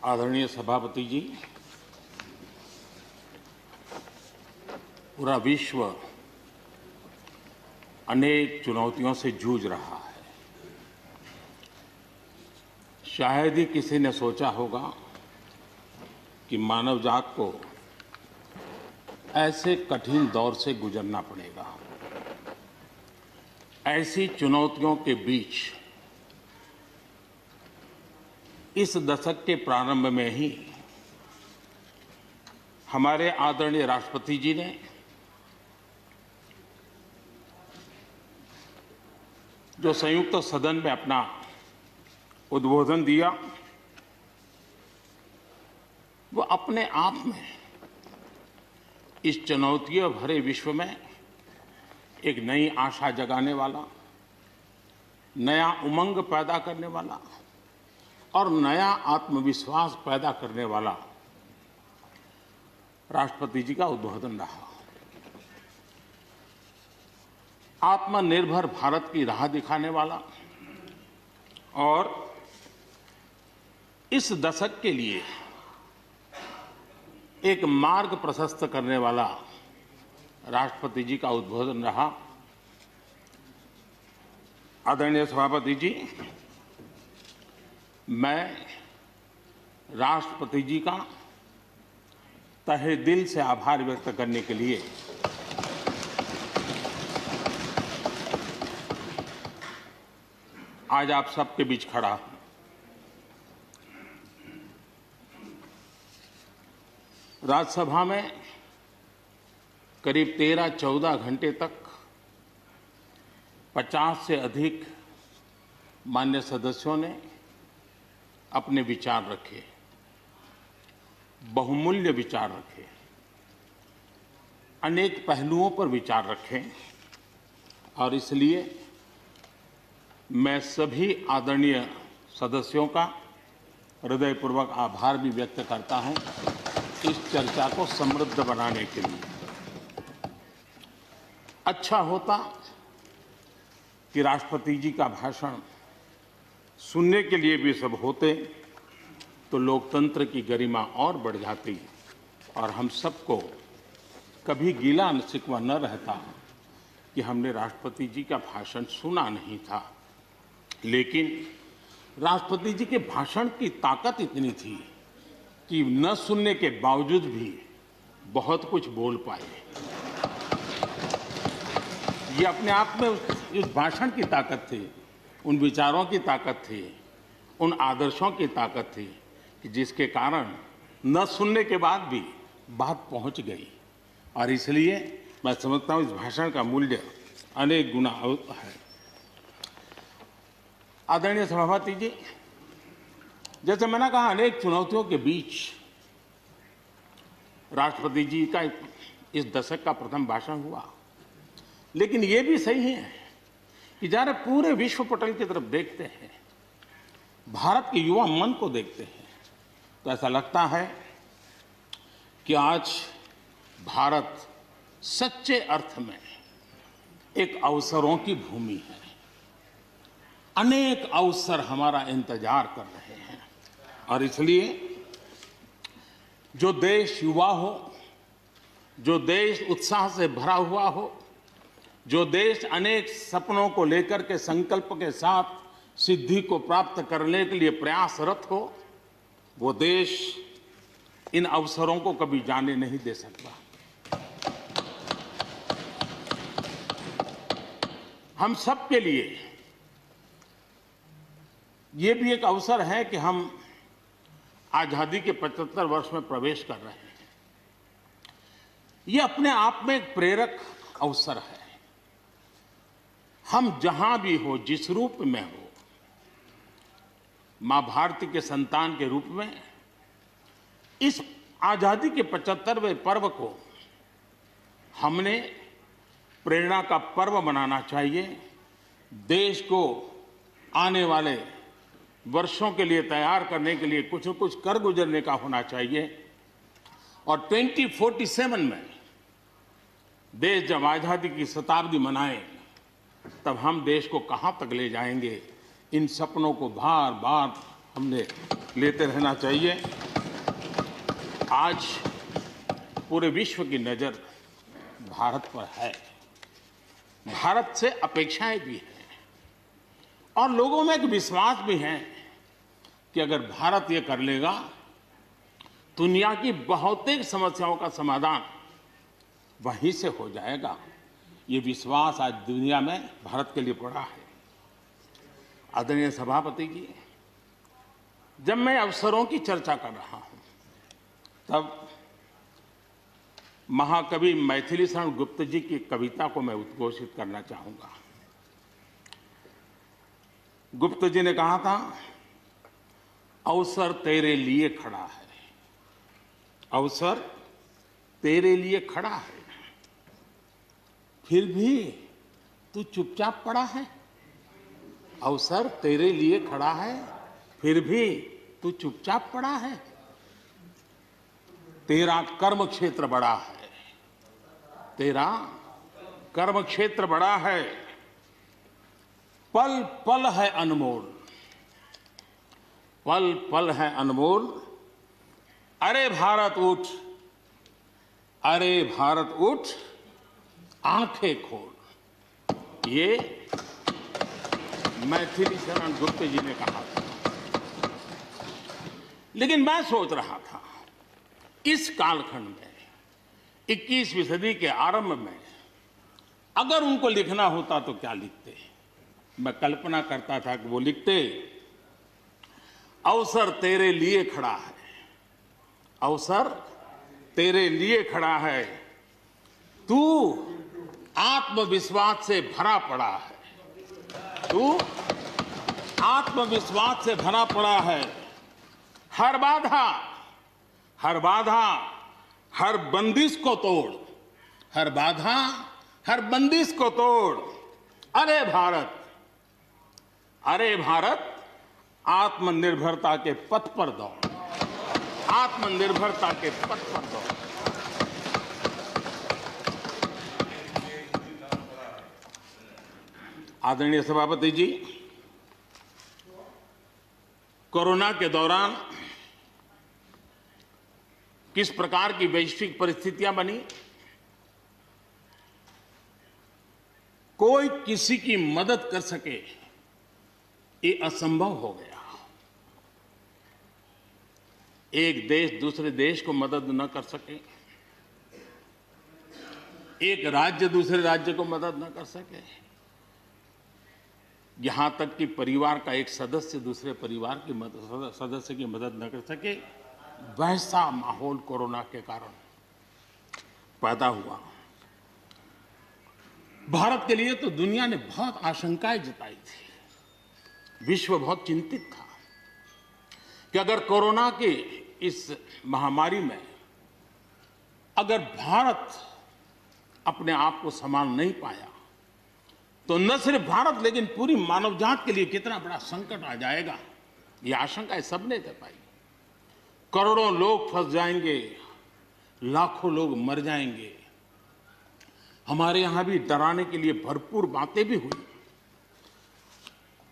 आदरणीय सभापति जी, पूरा विश्व अनेक चुनौतियों से जूझ रहा है। शायद ही किसी ने सोचा होगा कि मानव जात को ऐसे कठिन दौर से गुजरना पड़ेगा। ऐसी चुनौतियों के बीच इस दशक के प्रारंभ में ही हमारे आदरणीय राष्ट्रपति जी ने जो संयुक्त सदन में अपना उद्बोधन दिया, वो अपने आप में इस चुनौतियों भरे विश्व में एक नई आशा जगाने वाला, नया उमंग पैदा करने वाला और नया आत्मविश्वास पैदा करने वाला राष्ट्रपति जी का उद्बोधन रहा। आत्मनिर्भर भारत की राह दिखाने वाला और इस दशक के लिए एक मार्ग प्रशस्त करने वाला राष्ट्रपति जी का उद्बोधन रहा। आदरणीय सभापति जी, मैं राष्ट्रपति जी का तहे दिल से आभार व्यक्त करने के लिए आज आप सबके बीच खड़ा हूं। राज्यसभा में करीब 13-14 घंटे तक 50 से अधिक मान्य सदस्यों ने अपने विचार रखे, बहुमूल्य विचार रखे, अनेक पहलुओं पर विचार रखे और इसलिए मैं सभी आदरणीय सदस्यों का हृदयपूर्वक आभार भी व्यक्त करता हूं इस चर्चा को समृद्ध बनाने के लिए। अच्छा होता कि राष्ट्रपति जी का भाषण सुनने के लिए भी सब होते तो लोकतंत्र की गरिमा और बढ़ जाती और हम सबको कभी गिला शिकवा न रहता कि हमने राष्ट्रपति जी का भाषण सुना नहीं था। लेकिन राष्ट्रपति जी के भाषण की ताकत इतनी थी कि न सुनने के बावजूद भी बहुत कुछ बोल पाए। ये अपने आप में उस भाषण की ताकत थी, उन विचारों की ताकत थी, उन आदर्शों की ताकत थी कि जिसके कारण न सुनने के बाद भी बात पहुंच गई। और इसलिए मैं समझता हूं इस भाषण का मूल्य अनेक गुना है। आदरणीय सभापति जी, जैसे मैंने कहा, अनेक चुनौतियों के बीच राष्ट्रपति जी का इस दशक का प्रथम भाषण हुआ। लेकिन ये भी सही है कि जरा पूरे विश्व पटल की तरफ देखते हैं, भारत के युवा मन को देखते हैं, तो ऐसा लगता है कि आज भारत सच्चे अर्थ में एक अवसरों की भूमि है। अनेक अवसर हमारा इंतजार कर रहे हैं और इसलिए जो देश युवा हो, जो देश उत्साह से भरा हुआ हो, जो देश अनेक सपनों को लेकर के संकल्प के साथ सिद्धि को प्राप्त करने के लिए प्रयासरत हो, वो देश इन अवसरों को कभी जाने नहीं दे सकता। हम सब के लिए ये भी एक अवसर है कि हम आजादी के 75 वर्ष में प्रवेश कर रहे हैं। ये अपने आप में एक प्रेरक अवसर है। हम जहां भी हो, जिस रूप में हो, मां भारती के संतान के रूप में इस आजादी के 75वें पर्व को हमने प्रेरणा का पर्व बनाना चाहिए। देश को आने वाले वर्षों के लिए तैयार करने के लिए कुछ न कुछ कर गुजरने का होना चाहिए। और 2047 में देश जब आजादी की शताब्दी मनाए, तब हम देश को कहां तक ले जाएंगे, इन सपनों को बार बार हमने लेते रहना चाहिए। आज पूरे विश्व की नज़र भारत पर है। भारत से अपेक्षाएं भी हैं और लोगों में एक विश्वास भी है कि अगर भारत ये कर लेगा, दुनिया की बहुतेक समस्याओं का समाधान वहीं से हो जाएगा। ये विश्वास आज दुनिया में भारत के लिए पड़ा है। आदरणीय सभापति जी, जब मैं अवसरों की चर्चा कर रहा हूं, तब महाकवि मैथिली शरण गुप्त जी की कविता को मैं उद्घोषित करना चाहूंगा। गुप्त जी ने कहा था, अवसर तेरे लिए खड़ा है, अवसर तेरे लिए खड़ा है, फिर भी तू चुपचाप पड़ा है। अवसर तेरे लिए खड़ा है, फिर भी तू चुपचाप पड़ा है। तेरा कर्म क्षेत्र बड़ा है, तेरा कर्म क्षेत्र बड़ा है, पल पल है अनमोल, पल पल है अनमोल। अरे भारत उठ, अरे भारत उठ, आंखें खोल। ये मैथिली शरण गुप्त जी ने कहा था। लेकिन मैं सोच रहा था, इस कालखंड में 21वीं सदी के आरंभ में अगर उनको लिखना होता तो क्या लिखते? मैं कल्पना करता था कि वो लिखते, अवसर तेरे लिए खड़ा है, अवसर तेरे लिए खड़ा है, तू आत्मविश्वास से भरा पड़ा है, तू आत्मविश्वास से भरा पड़ा है। हर बाधा, हर बाधा, हर बंदिश को तोड़, हर बाधा, हर बंदिश को तोड़। अरे भारत, अरे भारत, आत्मनिर्भरता के पथ पर दौड़, आत्मनिर्भरता के पथ पर दौड़। आदरणीय सभापति जी, कोरोना के दौरान किस प्रकार की वैश्विक परिस्थितियां बनी, कोई किसी की मदद कर सके ये असंभव हो गया। एक देश दूसरे देश को मदद न कर सके, एक राज्य दूसरे राज्य को मदद न कर सके, यहां तक कि परिवार का एक सदस्य दूसरे परिवार की सदस्य की मदद न कर सके, वैसा माहौल कोरोना के कारण पैदा हुआ। भारत के लिए तो दुनिया ने बहुत आशंकाएं जताई थी। विश्व बहुत चिंतित था कि अगर कोरोना की इस महामारी में अगर भारत अपने आप को संभाल नहीं पाया तो न सिर्फ भारत लेकिन पूरी मानव जात के लिए कितना बड़ा संकट आ जाएगा, ये आशंकाएं सबने जताई। करोड़ों लोग फंस जाएंगे, लाखों लोग मर जाएंगे। हमारे यहां भी डराने के लिए भरपूर बातें भी हुई।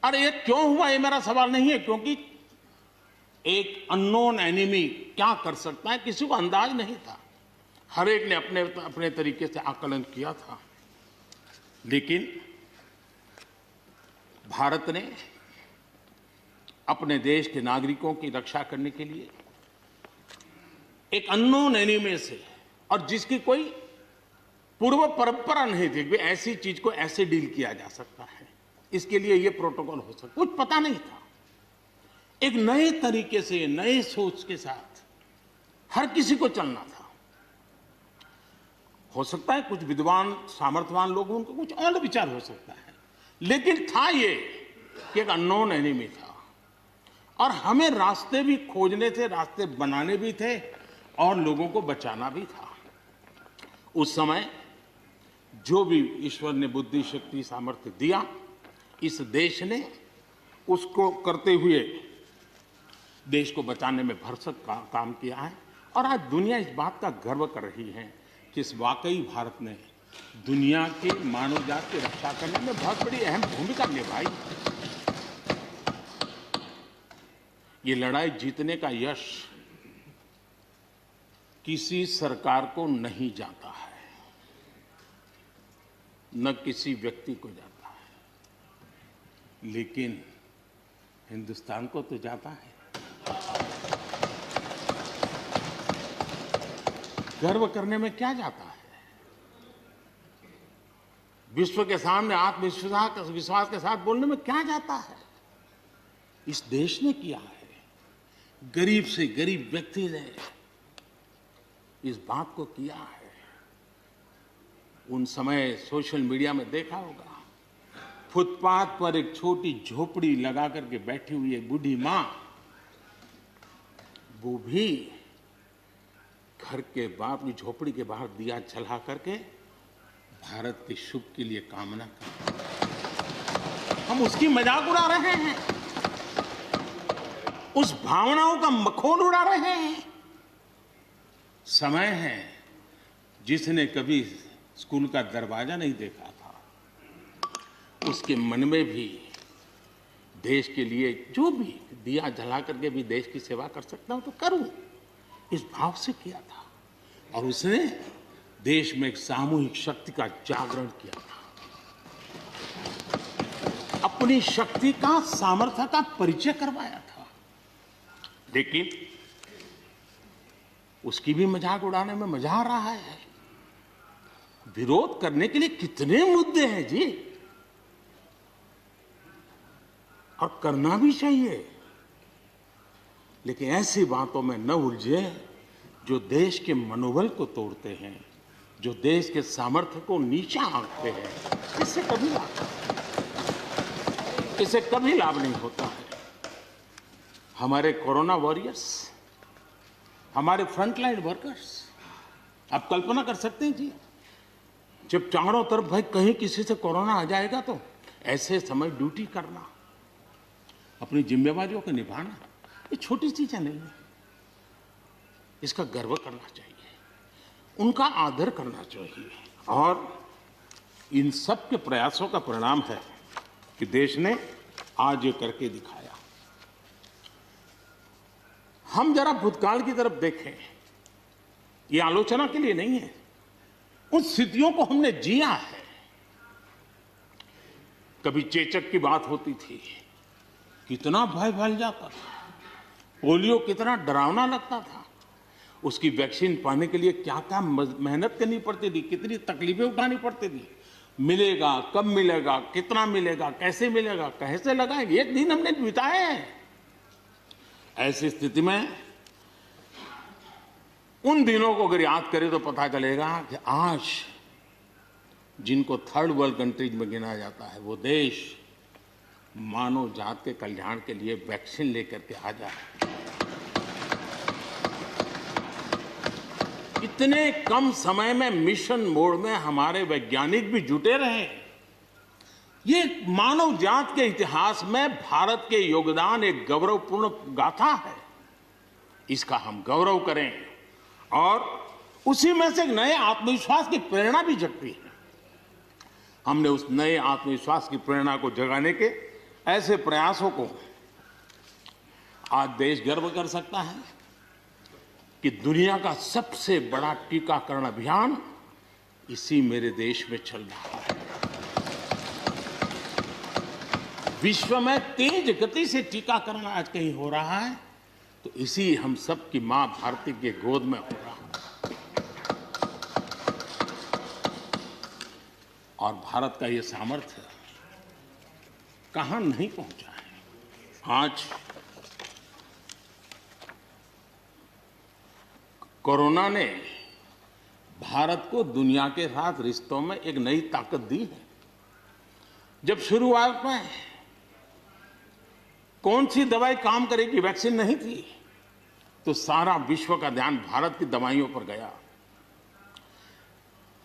अरे ये क्यों हुआ, ये मेरा सवाल नहीं है, क्योंकि एक अननोन एनिमी क्या कर सकता है किसी को अंदाज नहीं था। हर एक ने अपने अपने तरीके से आकलन किया था। लेकिन भारत ने अपने देश के नागरिकों की रक्षा करने के लिए एक अननोन एनिमी से, और जिसकी कोई पूर्व परंपरा नहीं थी कि ऐसी चीज को ऐसे डील किया जा सकता है, इसके लिए ये प्रोटोकॉल हो सकता, कुछ पता नहीं था। एक नए तरीके से, नए सोच के साथ हर किसी को चलना था। हो सकता है कुछ विद्वान सामर्थ्यवान लोग, उनको कुछ और विचार हो सकता है, लेकिन था ये कि एक अननोन एनिमी था और हमें रास्ते भी खोजने थे, रास्ते बनाने भी थे और लोगों को बचाना भी था। उस समय जो भी ईश्वर ने बुद्धि, शक्ति, सामर्थ्य दिया, इस देश ने उसको करते हुए देश को बचाने में भरसक काम किया है। और आज दुनिया इस बात का गर्व कर रही है कि इस वाकई भारत ने दुनिया की मानव जात की रक्षा करने में बहुत बड़ी अहम भूमिका निभाई। ये लड़ाई जीतने का यश किसी सरकार को नहीं जाता है, न किसी व्यक्ति को जाता है, लेकिन हिंदुस्तान को तो जाता है। गर्व करने में क्या जाता है? विश्व के सामने आत्मविश्वास के साथ बोलने में क्या जाता है? इस देश ने किया है। गरीब से गरीब व्यक्ति ने इस बात को किया है। उन समय सोशल मीडिया में देखा होगा, फुटपाथ पर एक छोटी झोपड़ी लगा करके बैठी हुई एक बूढ़ी मां, वो भी घर के बाप की झोपड़ी के बाहर दिया जला करके भारत के शुभ के लिए कामना करते। हम उसकी मजाक उड़ा रहे हैं, उस भावनाओं का मखौल उड़ा रहे हैं। समय है, जिसने कभी स्कूल का दरवाजा नहीं देखा था, उसके मन में भी देश के लिए जो भी दिया जला करके भी देश की सेवा कर सकता हूं तो करूं, इस भाव से किया था। और उसने देश में एक सामूहिक शक्ति का जागरण किया था, अपनी शक्ति का, सामर्थ्य का परिचय करवाया था। लेकिन उसकी भी मजाक उड़ाने में मजा आ रहा है। विरोध करने के लिए कितने मुद्दे हैं जी, और करना भी चाहिए, लेकिन ऐसी बातों में न उलझे जो देश के मनोबल को तोड़ते हैं, जो देश के सामर्थ्य को नीचा आंकते हैं। इससे कभी लाभ नहीं होता है। हमारे कोरोना वॉरियर्स, हमारे फ्रंटलाइन वर्कर्स, आप कल्पना कर सकते हैं जी, जब चारों तरफ भाई कहीं किसी से कोरोना आ जाएगा तो ऐसे समय ड्यूटी करना, अपनी जिम्मेवारियों को निभाना, ये छोटी चीजें नहीं है। इसका गर्व करना चाहिए, उनका आदर करना चाहिए। और इन सब के प्रयासों का परिणाम है कि देश ने आज ये करके दिखाया। हम जरा भूतकाल की तरफ देखें, ये आलोचना के लिए नहीं है, उन स्थितियों को हमने जिया है। कभी चेचक की बात होती थी, कितना भय फैल जाता था, पोलियो कितना डरावना लगता था, उसकी वैक्सीन पाने के लिए क्या क्या मेहनत करनी पड़ती थी, कितनी तकलीफें उठानी पड़ती थी। मिलेगा, कब मिलेगा, कितना मिलेगा, कैसे मिलेगा, कैसे लगाएंगे, एक दिन हमने बिताए हैं। ऐसी स्थिति में उन दिनों को अगर याद करें तो पता चलेगा कि आज जिनको थर्ड वर्ल्ड कंट्रीज में गिना जाता है, वो देश मानव जात के कल्याण के लिए वैक्सीन लेकर के आ जाए। इतने कम समय में मिशन मोड में हमारे वैज्ञानिक भी जुटे रहे। ये मानव जात के इतिहास में भारत के योगदान एक गौरवपूर्ण गाथा है। इसका हम गौरव करें और उसी में से एक नए आत्मविश्वास की प्रेरणा भी जगती है। हमने उस नए आत्मविश्वास की प्रेरणा को जगाने के ऐसे प्रयासों को आज देश गर्व कर सकता है कि दुनिया का सबसे बड़ा टीकाकरण अभियान इसी मेरे देश में चल रहा है। विश्व में तेज गति से टीकाकरण आज कहीं हो रहा है तो इसी हम सब की मां भारती के गोद में हो रहा है। और भारत का ये सामर्थ्य कहां नहीं पहुंचा है। आज कोरोना ने भारत को दुनिया के साथ रिश्तों में एक नई ताकत दी है। जब शुरुआत में कौन सी दवाई काम करेगी, वैक्सीन नहीं थी, तो सारा विश्व का ध्यान भारत की दवाइयों पर गया।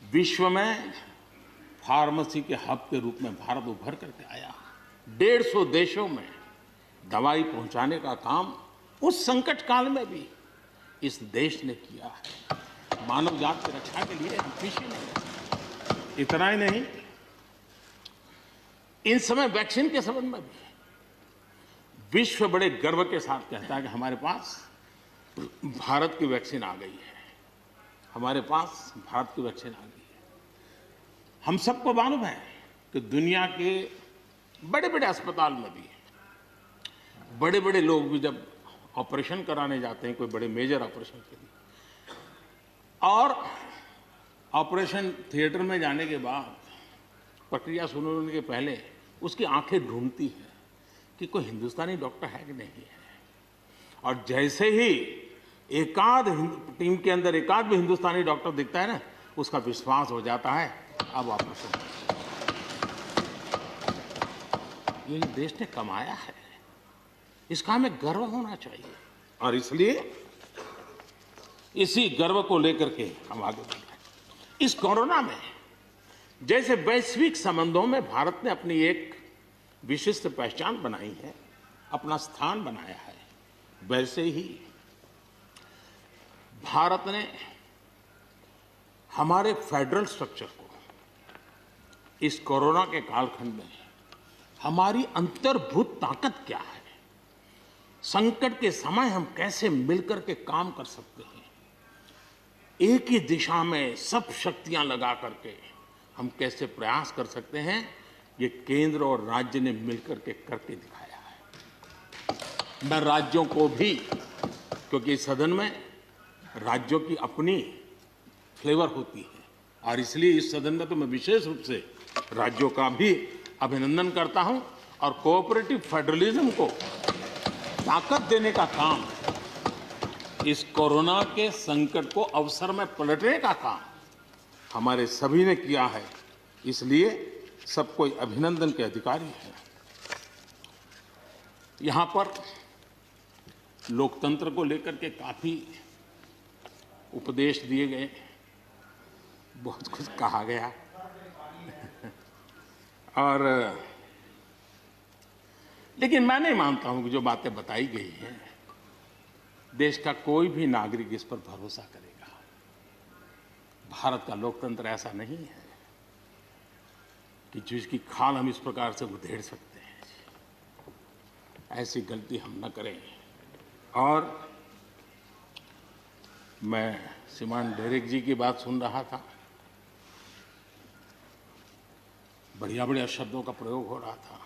विश्व में फार्मेसी के हब के रूप में भारत उभर करके आया। 150 देशों में दवाई पहुंचाने का काम उस संकट काल में भी इस देश ने किया है। मानव जात की रक्षा के लिए हम पीछे नहीं। इतना ही नहीं, इन समय वैक्सीन के संबंध में भी विश्व बड़े गर्व के साथ कहता है कि हमारे पास भारत की वैक्सीन आ गई है, हमारे पास भारत की वैक्सीन आ गई है। हम सबको मालूम है कि दुनिया के बड़े बड़े अस्पताल में भी बड़े बड़े लोग भी जब ऑपरेशन कराने जाते हैं, कोई बड़े मेजर ऑपरेशन के लिए, और ऑपरेशन थिएटर में जाने के बाद प्रक्रिया शुरू होने के पहले उसकी आंखें ढूंढती है कि कोई हिंदुस्तानी डॉक्टर है कि नहीं है। और जैसे ही एकाध टीम के अंदर एकाध भी हिंदुस्तानी डॉक्टर दिखता है ना, उसका विश्वास हो जाता है अब ऑपरेशन। ये देश ने कमाया है, इसका हमें गर्व होना चाहिए, और इसलिए इसी गर्व को लेकर के हम आगे बढ़ रहे हैं। इस कोरोना में जैसे वैश्विक संबंधों में भारत ने अपनी एक विशिष्ट पहचान बनाई है, अपना स्थान बनाया है, वैसे ही भारत ने हमारे फेडरल स्ट्रक्चर को इस कोरोना के कालखंड में हमारी अंतर्भूत ताकत क्या है, संकट के समय हम कैसे मिलकर के काम कर सकते हैं, एक ही दिशा में सब शक्तियां लगा करके हम कैसे प्रयास कर सकते हैं, ये केंद्र और राज्य ने मिलकर के करके दिखाया है। मैं राज्यों को भी, क्योंकि इस सदन में राज्यों की अपनी फ्लेवर होती है, और इसलिए इस सदन में तो मैं विशेष रूप से राज्यों का भी अभिनंदन करता हूं, और कोऑपरेटिव फेडरलिज्म को ताकत देने का काम, इस कोरोना के संकट को अवसर में पलटने का काम हमारे सभी ने किया है, इसलिए सब कोई अभिनंदन के अधिकारी हैं। यहां पर लोकतंत्र को लेकर के काफी उपदेश दिए गए, बहुत कुछ कहा गया और लेकिन मैं नहीं मानता हूं कि जो बातें बताई गई हैं देश का कोई भी नागरिक इस पर भरोसा करेगा। भारत का लोकतंत्र ऐसा नहीं है कि जिसकी खाल हम इस प्रकार से उधेड़ सकते हैं। ऐसी गलती हम न करें। और मैं श्रीमान डेरेक जी की बात सुन रहा था, बढ़िया बढ़िया शब्दों का प्रयोग हो रहा था।